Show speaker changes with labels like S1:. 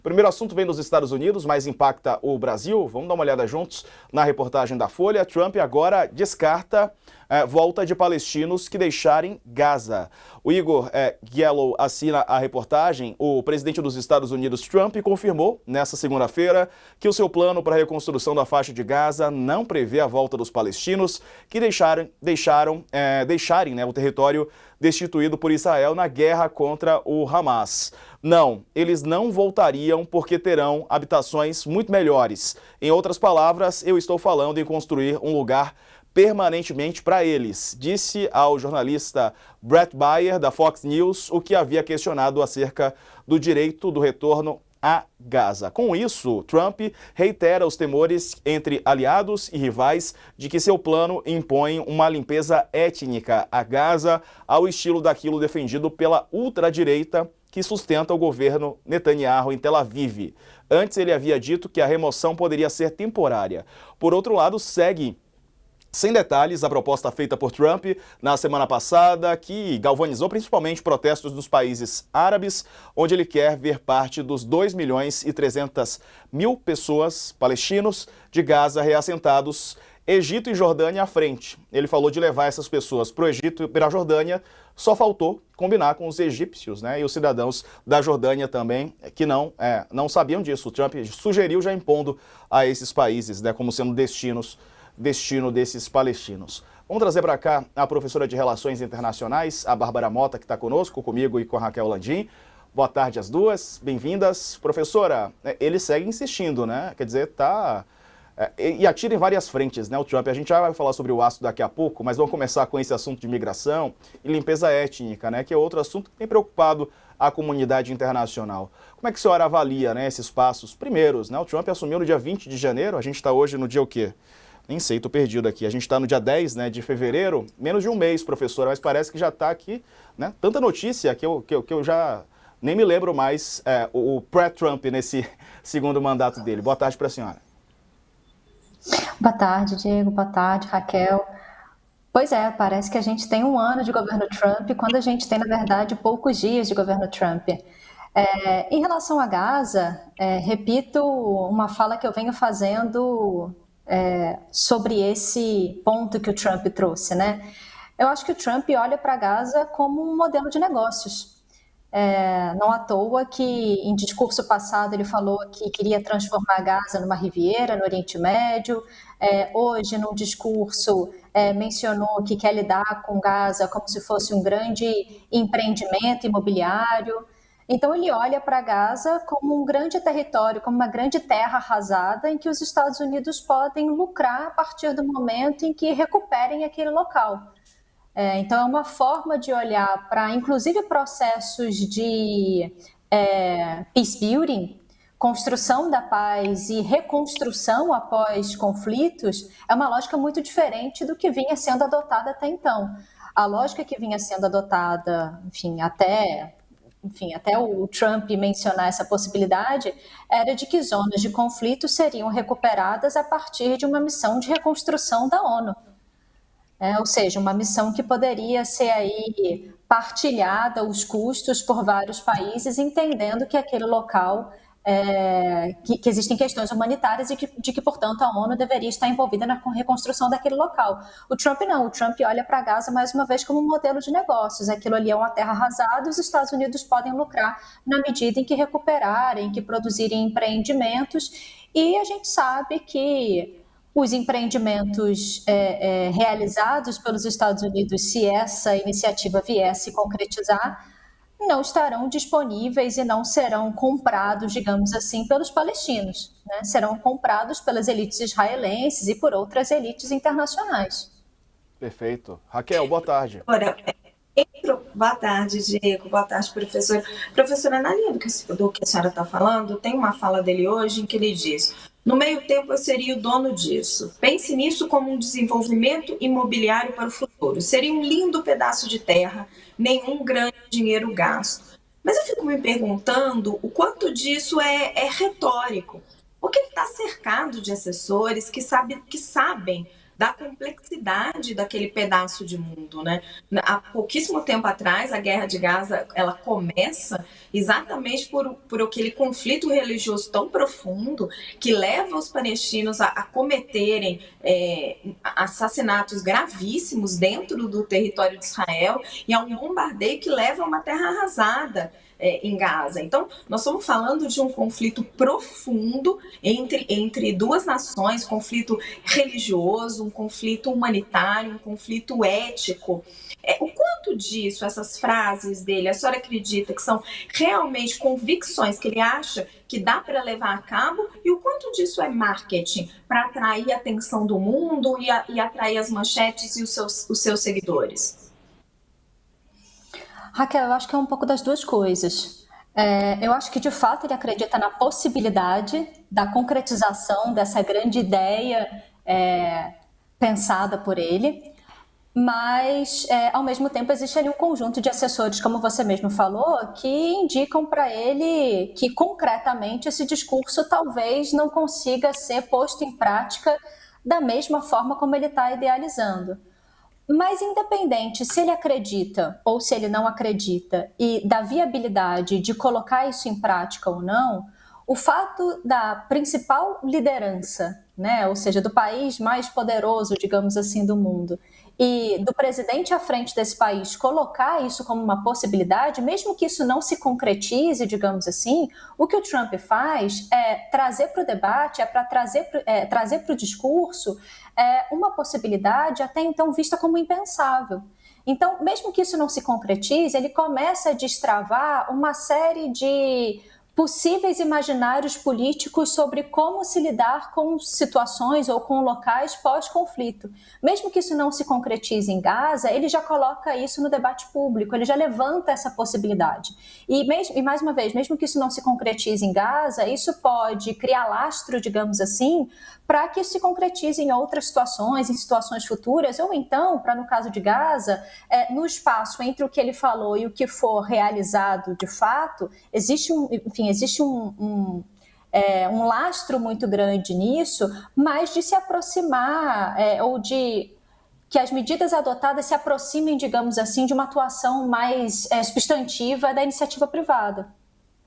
S1: O primeiro assunto vem dos Estados Unidos, mas impacta o Brasil. Vamos dar uma olhada juntos na reportagem da Folha. Trump agora descarta volta de palestinos que deixarem Gaza. O Igor Giello assina a reportagem. O presidente dos Estados Unidos, Trump, confirmou nesta segunda-feira que o seu plano para a reconstrução da faixa de Gaza não prevê a volta dos palestinos que deixarem o território destituído por Israel na guerra contra o Hamas. Não, eles não voltariam porque terão habitações muito melhores. Em outras palavras, eu estou falando em construir um lugar permanentemente para eles, disse ao jornalista Brett Baier, da Fox News, o que havia questionado acerca do direito do retorno a Gaza. Com isso, Trump reitera os temores entre aliados e rivais de que seu plano impõe uma limpeza étnica a Gaza ao estilo daquilo defendido pela ultradireita que sustenta o governo Netanyahu em Tel Aviv. Antes ele havia dito que a remoção poderia ser temporária. Por outro lado, segue sem detalhes a proposta feita por Trump na semana passada, que galvanizou principalmente protestos dos países árabes, onde ele quer ver parte dos 2.300.000 pessoas palestinos de Gaza reassentados, Egito e Jordânia à frente. Ele falou de levar essas pessoas para o Egito e para a Jordânia, só faltou combinar com os egípcios, né, e os cidadãos da Jordânia também, que não sabiam disso. O Trump sugeriu já impondo a esses países, né, como sendo destino desses palestinos. Vamos trazer para cá a professora de Relações Internacionais, a Bárbara Mota, que está conosco, comigo e com a Raquel Landim. Boa tarde às duas, bem-vindas. Professora, ele segue insistindo, né? Quer dizer, e atira em várias frentes, né, o Trump. A gente já vai falar sobre o ácido daqui a pouco, mas vamos começar com esse assunto de migração e limpeza étnica, né, que é outro assunto que tem preocupado a comunidade internacional. Como é que a senhora avalia, né, esses passos primeiros, né? O Trump assumiu no dia 20 de janeiro, a gente está hoje no dia o quê? Nem sei, estou perdido aqui. A gente está no dia 10, né, de fevereiro, menos de um mês, professora, mas parece que já está aqui, né? Tanta notícia que eu já nem me lembro mais o pré-Trump nesse segundo mandato dele. Boa tarde para a senhora.
S2: Boa tarde, Diego. Boa tarde, Raquel. Pois é, parece que a gente tem um ano de governo Trump, quando a gente tem, na verdade, poucos dias de governo Trump. Em relação a Gaza, repito uma fala que eu venho fazendo sobre esse ponto que o Trump trouxe, né? Eu acho que o Trump olha para Gaza como um modelo de negócios. Não à toa que em discurso passado ele falou que queria transformar Gaza numa Riviera no Oriente Médio. Hoje, num discurso, mencionou que quer lidar com Gaza como se fosse um grande empreendimento imobiliário. Então ele olha para Gaza como um grande território, como uma grande terra arrasada em que os Estados Unidos podem lucrar a partir do momento em que recuperem aquele local. Então é uma forma de olhar para, inclusive, processos de peace building, construção da paz e reconstrução após conflitos, é uma lógica muito diferente do que vinha sendo adotada até então. A lógica que vinha sendo adotada, até o Trump mencionar essa possibilidade, era de que zonas de conflito seriam recuperadas a partir de uma missão de reconstrução da ONU. Ou seja, uma missão que poderia ser aí partilhada os custos por vários países, entendendo que aquele local, que existem questões humanitárias e de que, portanto, a ONU deveria estar envolvida na reconstrução daquele local. O Trump não, o Trump olha para Gaza mais uma vez como um modelo de negócios. Aquilo ali é uma terra arrasada, os Estados Unidos podem lucrar na medida em que recuperarem, que produzirem empreendimentos, e a gente sabe que os empreendimentos realizados pelos Estados Unidos, se essa iniciativa viesse se concretizar, não estarão disponíveis e não serão comprados, digamos assim, pelos palestinos, né? Serão comprados pelas elites israelenses e por outras elites internacionais.
S1: Perfeito. Raquel, boa tarde.
S3: Boa tarde, Diego. Boa tarde, professora. Professora, na linha do que a senhora está falando, tem uma fala dele hoje em que ele diz: no meio tempo eu seria o dono disso. Pense nisso como um desenvolvimento imobiliário para o futuro. Seria um lindo pedaço de terra, nenhum grande dinheiro gasto. Mas eu fico me perguntando o quanto disso é retórico. Porque ele está cercado de assessores que sabem da complexidade daquele pedaço de mundo, né? Há pouquíssimo tempo atrás, a Guerra de Gaza, ela começa exatamente por aquele conflito religioso tão profundo que leva os palestinos a cometerem assassinatos gravíssimos dentro do território de Israel e a um bombardeio que leva a uma terra arrasada em Gaza. Então, nós estamos falando de um conflito profundo entre duas nações, conflito religioso, um conflito humanitário, um conflito ético. O quanto disso, essas frases dele, a senhora acredita que são realmente convicções que ele acha que dá para levar a cabo, e o quanto disso é marketing para atrair a atenção do mundo e atrair as manchetes e os seus seguidores?
S2: Raquel, eu acho que é um pouco das duas coisas. Eu acho que, de fato, ele acredita na possibilidade da concretização dessa grande ideia pensada por ele, mas, ao mesmo tempo, existe ali um conjunto de assessores, como você mesmo falou, que indicam para ele que, concretamente, esse discurso talvez não consiga ser posto em prática da mesma forma como ele está idealizando. Mas, independente se ele acredita ou se ele não acredita e da viabilidade de colocar isso em prática ou não, o fato da principal liderança, né, ou seja, do país mais poderoso, digamos assim, do mundo, e do presidente à frente desse país colocar isso como uma possibilidade, mesmo que isso não se concretize, digamos assim, o que o Trump faz é trazer para o debate, trazer para o discurso uma possibilidade até então vista como impensável. Então, mesmo que isso não se concretize, ele começa a destravar uma série de possíveis imaginários políticos sobre como se lidar com situações ou com locais pós-conflito. Mesmo que isso não se concretize em Gaza, ele já coloca isso no debate público, ele já levanta essa possibilidade. E mais uma vez, mesmo que isso não se concretize em Gaza, isso pode criar lastro, digamos assim, para que isso se concretize em outras situações, em situações futuras, ou então, para no caso de Gaza, no espaço entre o que ele falou e o que for realizado de fato, existe um lastro muito grande nisso, mas de se aproximar ou de que as medidas adotadas se aproximem, digamos assim, de uma atuação mais substantiva da iniciativa privada.